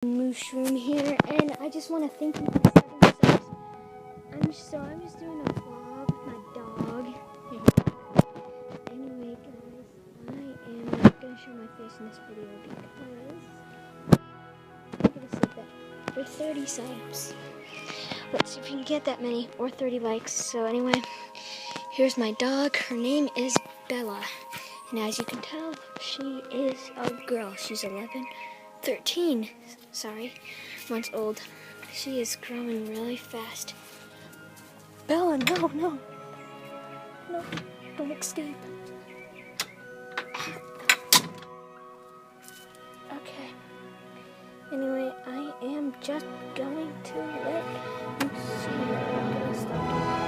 Mushroom here, and I just want to thank you for 7 subs. I'm just doing a vlog with my dog. Anyway, guys, I am not gonna show my face in this video because I'm gonna say that for 30 subs. Let's see if we can get that many or 30 likes. So anyway, here's my dog. Her name is Bella, and as you can tell, she is a girl. She's 13 months old. She is growing really fast. Bella, no, don't escape. Okay. Anyway, I am just going to let you see. I'm gonna stop.